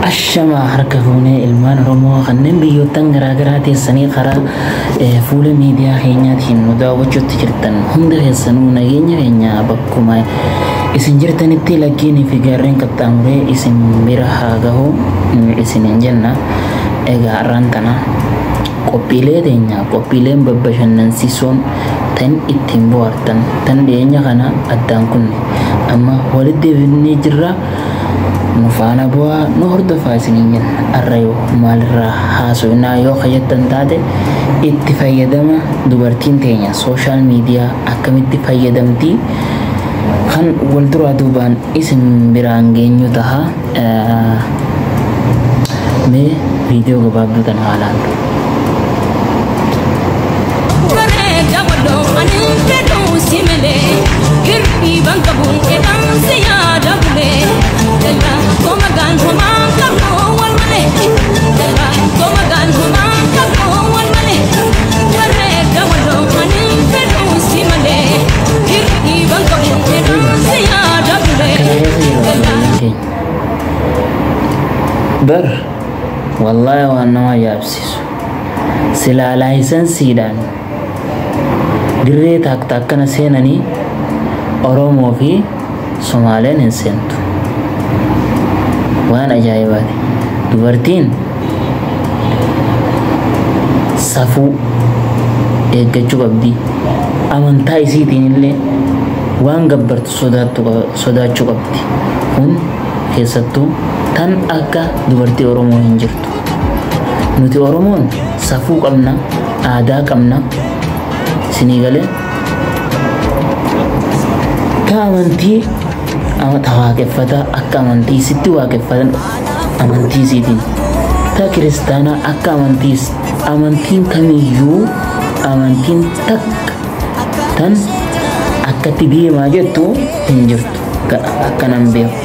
الشمع حركة فوني المان رمو خنن بيوتن غراغراتي سني خرا فول ميديا خينيات هنودا وجو تجرتن هم ده سنو نغينيا غينيا بكما isin jirtanitti laggeen fi gaarreen qaxxaamuree isin bira haa gahu isinin jenna. Egaa har'aan tana qophiilee teenya qophiileen babbashannansiisoon tan ittiin bohaartan tan dhiyeenya kana addaan kunne amma walitti deebinee jirra. Nu faana bu'aa nu hordofaa isinin jenna. Har'a yoo maalirraa haasofnaa yoo fayyaddan taate itti fayyadama dubartiin teenya sooshaal miidiyaa akkamitti fayyadamti kan waldura duubaan isin biraan geenyu taha. Mee viidiyoo gabaabduu tan haalaan ber wallahi waan nama yaabsisu silaa laayisansiidhaan dirree akkana seenanii Oromoo fi Somaaleen hin seentu. Waan ajaa'ibaati. Dubartiin safuu eeggachuu qabdi. Amantaa isiitiin illee waan gabbartu sodaachuu qabdi. Kun keessattuu tan akka dubartii Oromoo hin jirtu. Nuti Oromoon safuu qabna, aadaa qabna. Sinii galee ka amantii waaqeffata akka amantii sitti waaqeffatan amantii isiitiin ta kiristaanaa akka amantiin kamiyyuu amantiin takka tan akkatti deemaa jettu hin jirtu akka nan beeku.